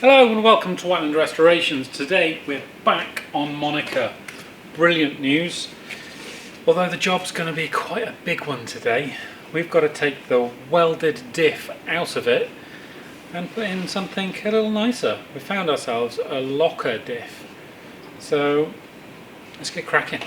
Hello and welcome to Whiteland Restorations. Today we're back on Monica. Brilliant news. Although the job's going to be quite a big one today. We've got to take the welded diff out of it and put in something a little nicer. We found ourselves a locker diff. So let's get cracking.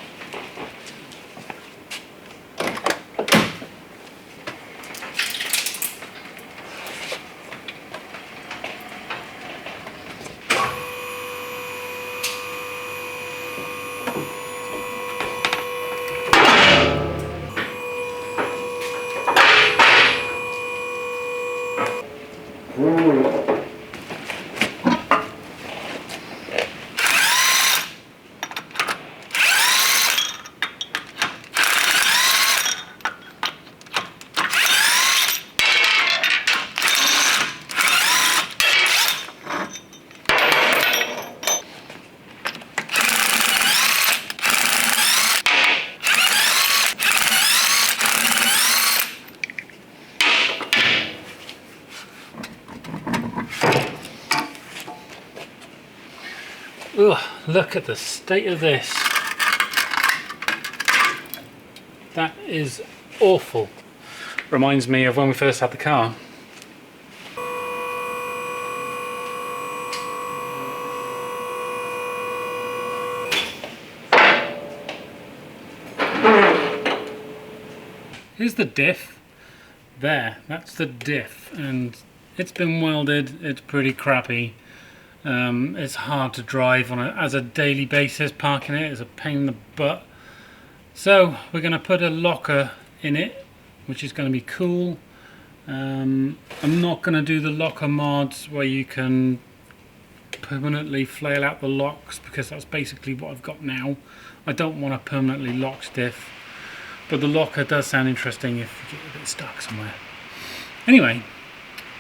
Ugh, look at the state of this. That is awful. Reminds me of when we first had the car. Here's the diff. There, that's the diff, and it's been welded. It's pretty crappy. It's hard to drive on as a daily basis. Parking it is a pain in the butt. So we're going to put a locker in it, which is going to be cool. I'm not going to do the locker mods where you can permanently flail out the locks, because that's basically what I've got now. I don't want a permanently locked diff, but the locker does sound interesting if you get a bit stuck somewhere. Anyway,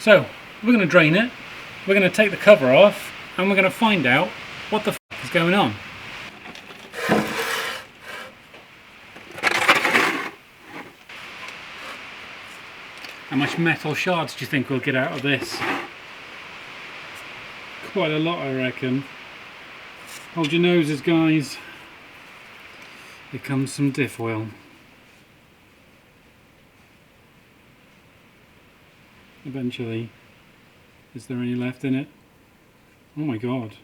so we're going to drain it. We're going to take the cover off and we're going to find out what the f is going on. How much metal shards do you think we'll get out of this? Quite a lot, I reckon. Hold your noses, guys. Here comes some diff oil. Eventually. Is there any left in it? Oh my god.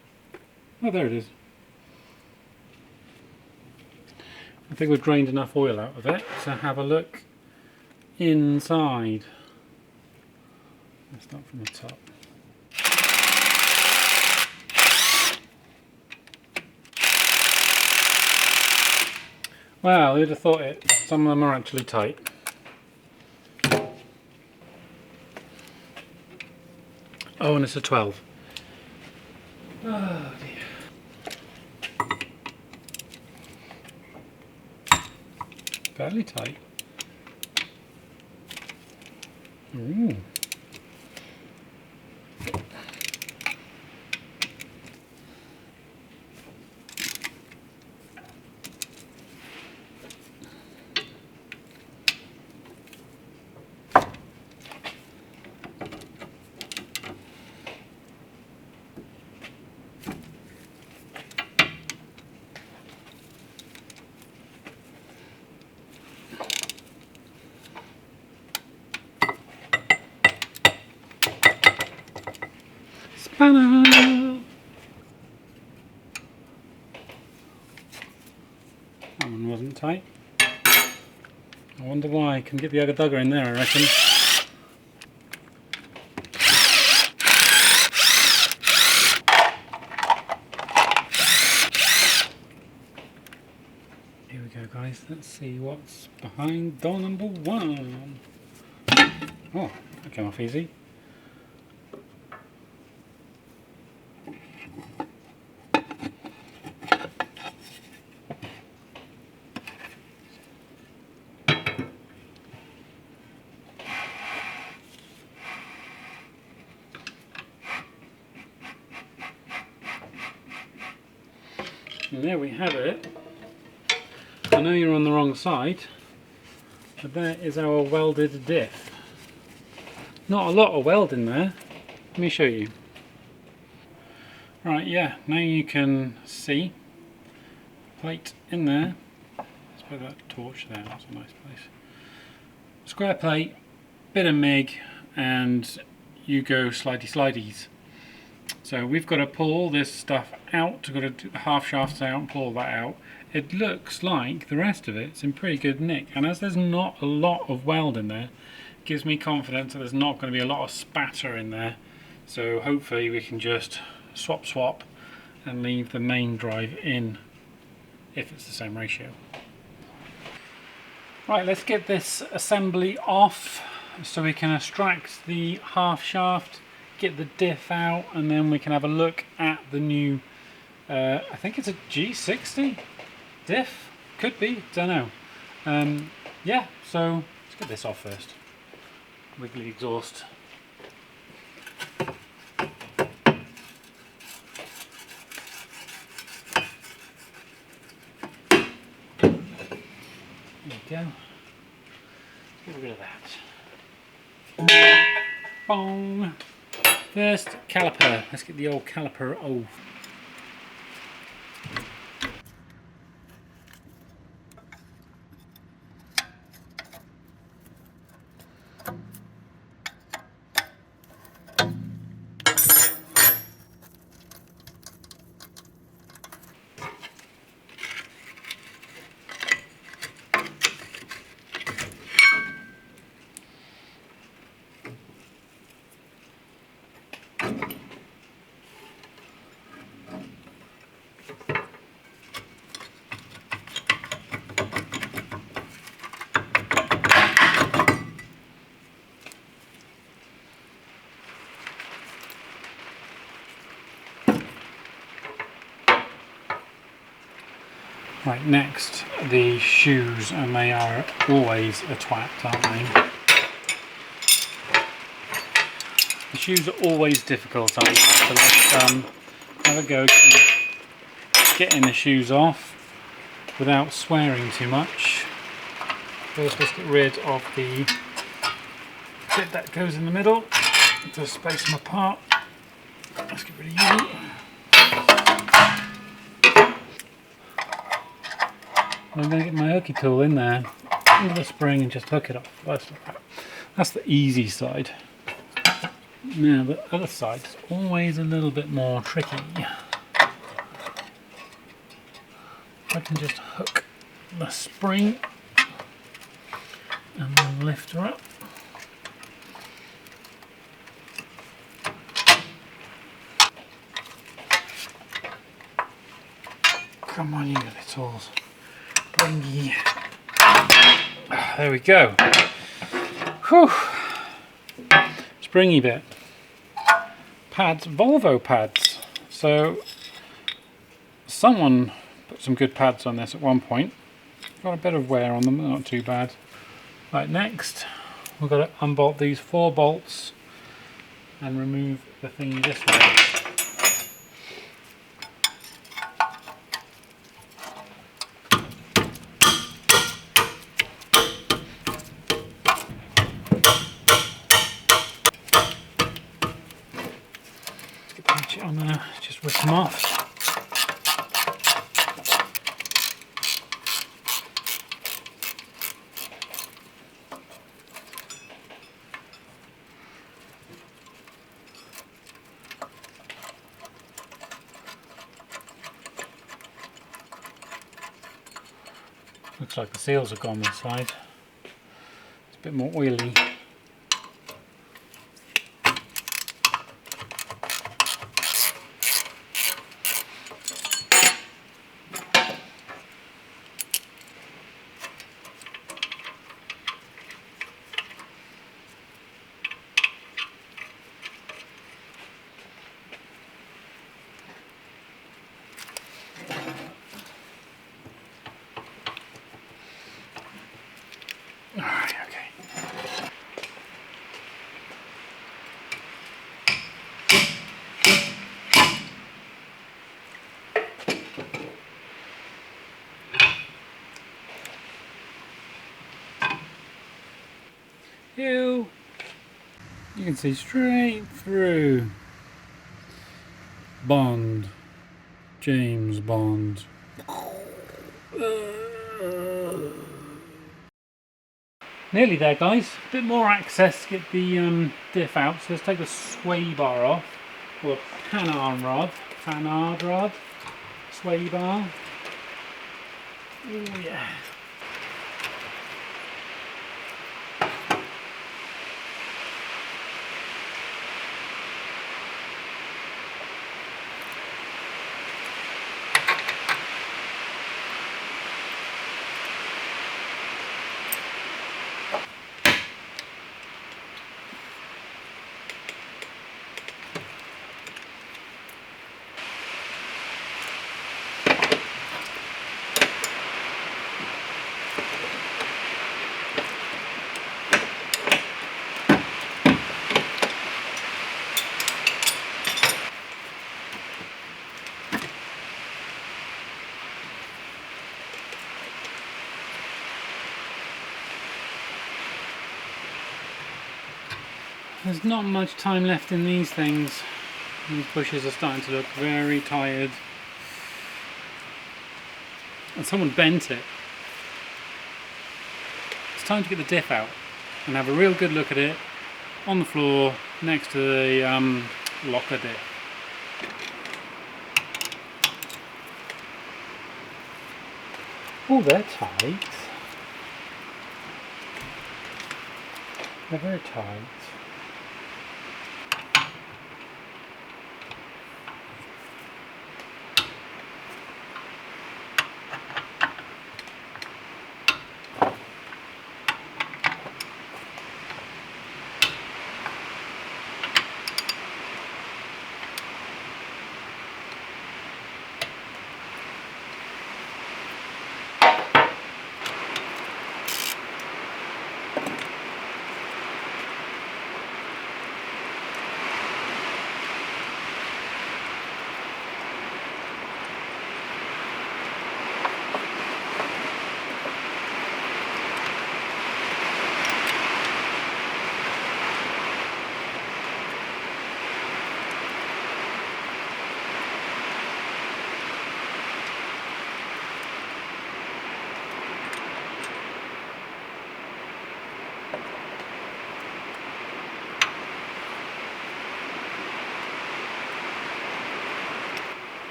Oh, there it is. I think we've drained enough oil out of it to have a look inside. Let's start from the top. Wow, who'd have thought it? Some of them are actually tight. Oh, and it's a 12. Oh dear. Fairly tight. Ooh. Spanner! That one wasn't tight. I wonder why. I can get the other dugger in there, I reckon. Here we go, guys. Let's see what's behind door number 1. Oh, that came off easy. And there we have it. I know you're on the wrong side, but there is our welded diff. Not a lot of weld in there. Let me show you. Right, yeah, now you can see plate in there. Let's put that torch there, that's a nice place. Square plate, bit of MIG, and you go slidey slideys. So we've got to pull all this stuff out, we've got to do the half shafts out and pull that out. It looks like the rest of it's in pretty good nick, and as there's not a lot of weld in there, it gives me confidence that there's not going to be a lot of spatter in there. So hopefully we can just swap and leave the main drive in if it's the same ratio. Right, let's get this assembly off so we can extract the half shaft, get the diff out, and then we can have a look at the new I think it's a G60 diff, could be, don't know. Yeah, so let's get this off first. Wiggly exhaust. There we go. Get rid of that. Bong. First caliper. Let's get the old caliper off. Right, next, the shoes, and they are always a twat, aren't they? The shoes are always difficult, aren't they? So let's have a go getting the shoes off without swearing too much. First, let's get rid of the bit that goes in the middle to space them apart. Let's get rid of you. I'm going to get my hooky tool in there, under the spring, and just hook it off. That's the easy side. Now the other side is always a little bit more tricky. I can just hook the spring and then lift her up. Come on, you little springy. There we go. Whew. Springy bit. Pads, Volvo pads. So someone put some good pads on this at one point. Got a bit of wear on them, but not too bad. Right, next we've got to unbolt these 4 bolts and remove the thingy this way. On there, just whip them off. Looks like the seals have gone this side. It's a bit more oily. Alright, okay. You can see straight through. Bond. James Bond. Nearly there, guys. A bit more access to get the diff out. So let's take the sway bar off, or panard rod, sway bar. Oh yeah. There's not much time left in these things. These bushes are starting to look very tired. And someone bent it. It's time to get the diff out and have a real good look at it on the floor next to the locker diff. Oh, they're tight. They're very tight.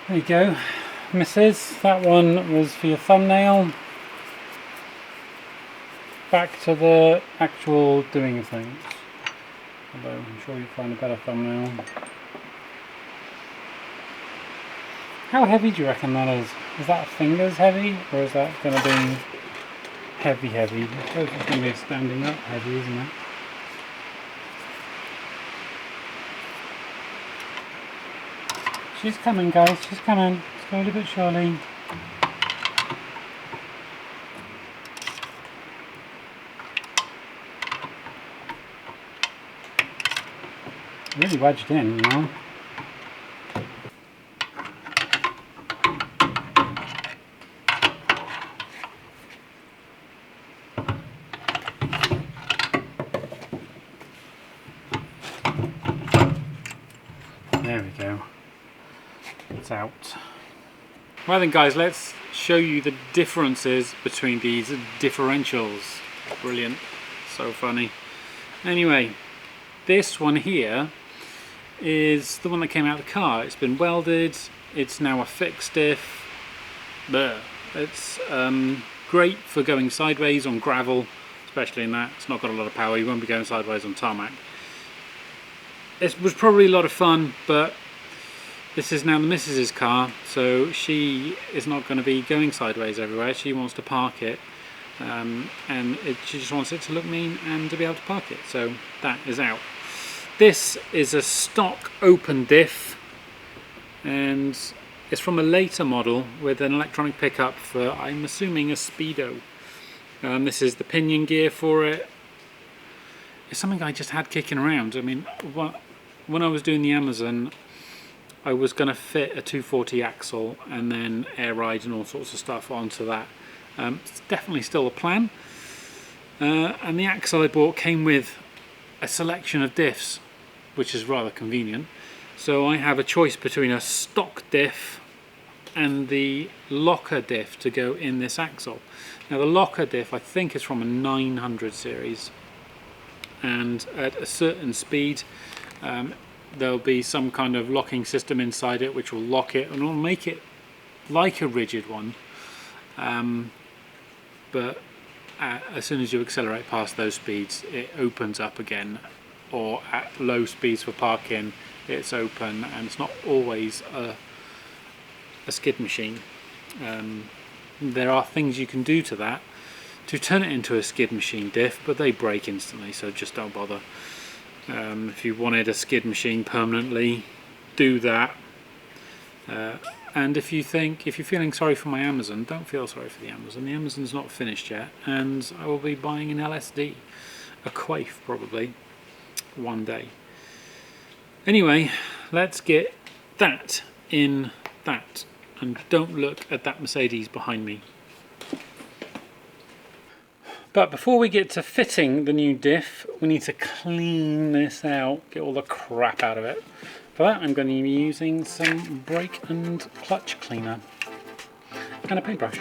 There you go, Mrs. That one was for your thumbnail. Back to the actual doing of things. Although I'm sure you'll find a better thumbnail. How heavy do you reckon that is? Is that fingers heavy, or is that going to be heavy? I suppose it's going to be standing up heavy, isn't it? She's coming, guys, she's coming, slowly but surely. Really wedged in, you know. There we go. It's out. Well then, guys, let's show you the differences between these differentials. Brilliant. So funny. Anyway, this one here is the one that came out of the car. It's been welded. It's now a fixed diff. Blech. It's great for going sideways on gravel, especially in that. It's not got a lot of power. You won't be going sideways on tarmac. It was probably a lot of fun, but this is now the missus's car, so she is not going to be going sideways everywhere. She wants to park it, and she just wants it to look mean and to be able to park it. So that is out. This is a stock open diff, and it's from a later model with an electronic pickup for, I'm assuming, a Speedo. This is the pinion gear for it. It's something I just had kicking around. I mean, when I was doing the Amazon, I was going to fit a 240 axle and then air ride and all sorts of stuff onto that. It's definitely still a plan. And the axle I bought came with a selection of diffs. which is rather convenient. So I have a choice between a stock diff and the locker diff to go in this axle. Now the locker diff I think is from a 900 series, and at a certain speed there'll be some kind of locking system inside it which will lock it and will make it like a rigid one, but as soon as you accelerate past those speeds it opens up again, or at low speeds for parking it's open, and it's not always a skid machine. There are things you can do to that to turn it into a skid machine diff, but they break instantly, so just don't bother. If you wanted a skid machine permanently, do that. And if you're feeling sorry for my Amazon, don't feel sorry for the Amazon. The Amazon's not finished yet, and I will be buying an LSD, a Quaif probably, one day. Anyway, let's get that in that, and don't look at that Mercedes behind me. But before we get to fitting the new diff, we need to clean this out, get all the crap out of it. For that I'm going to be using some brake and clutch cleaner and a paintbrush.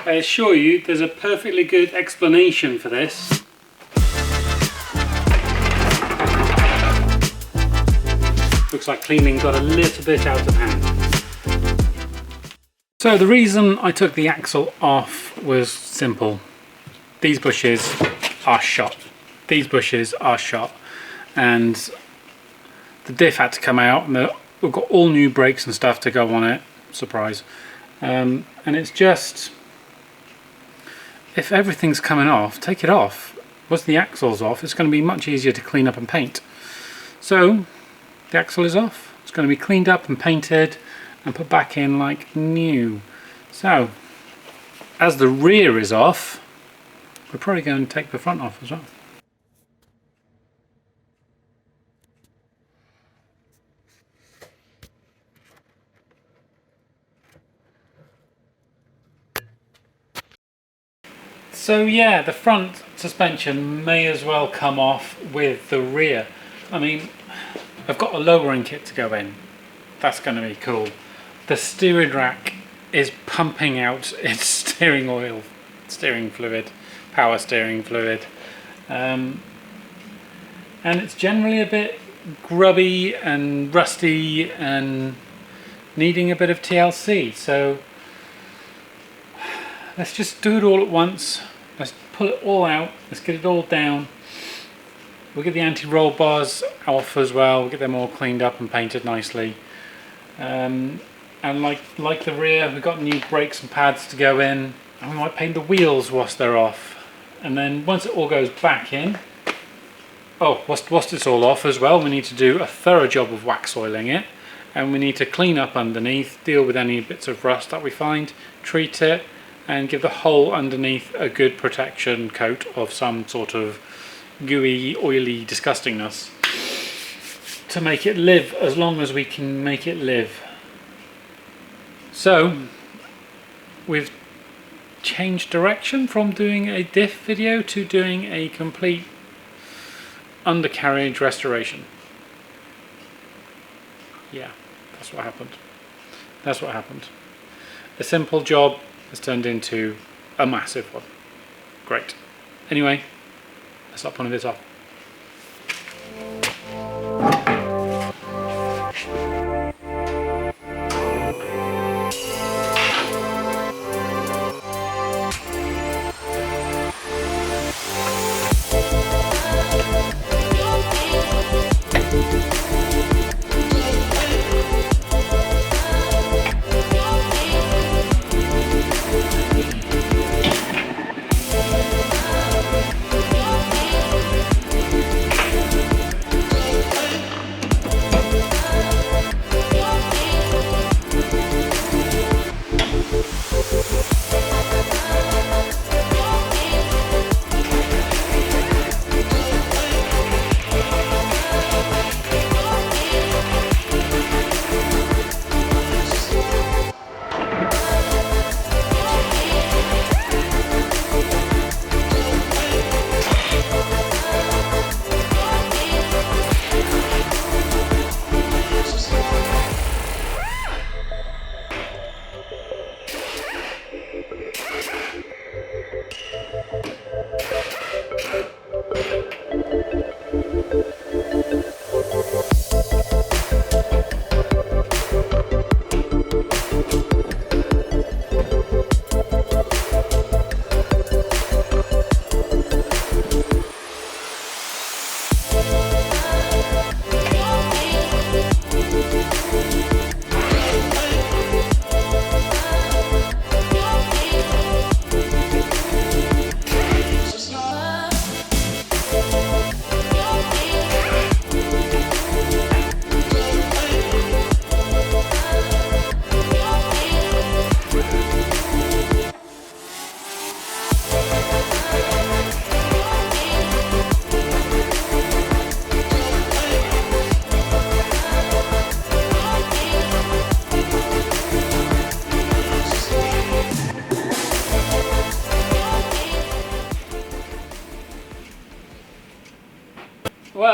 I assure you there's a perfectly good explanation for this. Looks like cleaning got a little bit out of hand. So the reason I took the axle off was simple. These bushes are shot. These bushes are shot. And the diff had to come out, and we've got all new brakes and stuff to go on it. Surprise. And it's just, if everything's coming off, take it off. Once the axle's off, it's going to be much easier to clean up and paint. So the axle is off. It's going to be cleaned up and painted and put back in like new. So as the rear is off, we're probably going to take the front off as well. So yeah, the front suspension may as well come off with the rear. I mean, I've got a lowering kit to go in. That's going to be cool. The steering rack is pumping out its steering oil, steering fluid, power steering fluid. And it's generally a bit grubby and rusty and needing a bit of TLC. So let's just do it all at once. Let's pull it all out. Let's get it all down. We'll get the anti-roll bars off as well. We'll get them all cleaned up and painted nicely. And like the rear, we've got new brakes and pads to go in. And we might paint the wheels whilst they're off. And then once it all goes back in, whilst it's all off as well, we need to do a thorough job of wax oiling it. And we need to clean up underneath, deal with any bits of rust that we find, treat it, and give the whole underneath a good protection coat of some sort of gooey, oily disgustingness to make it live as long as we can make it live. So we've changed direction from doing a diff video to doing a complete undercarriage restoration. Yeah, that's what happened. That's what happened. A simple job has turned into a massive one. Great. Anyway, let's start pulling this off.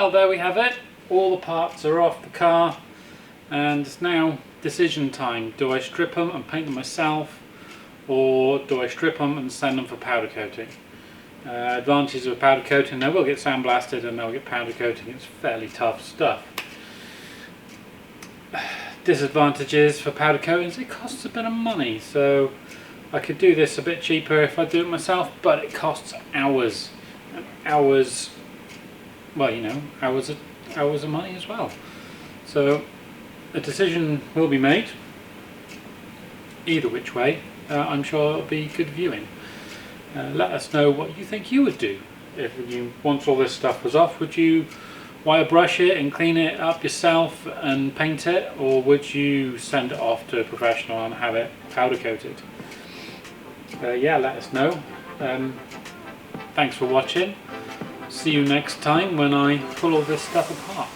Well, there we have it. All the parts are off the car, and it's now decision time. Do I strip them and paint them myself, or do I strip them and send them for powder coating? Advantages of powder coating: they will get sandblasted and they'll get powder coating. It's fairly tough stuff. Disadvantages for powder coatings: it costs a bit of money. So I could do this a bit cheaper if I do it myself, but it costs hours and hours. Well, you know, hours of money as well. So a decision will be made. Either which way, I'm sure it'll be good viewing. Let us know what you think you would do if you, once all this stuff was off. Would you wire brush it and clean it up yourself and paint it, or would you send it off to a professional and have it powder coated? Yeah, let us know. Thanks for watching. See you next time when I pull all this stuff apart.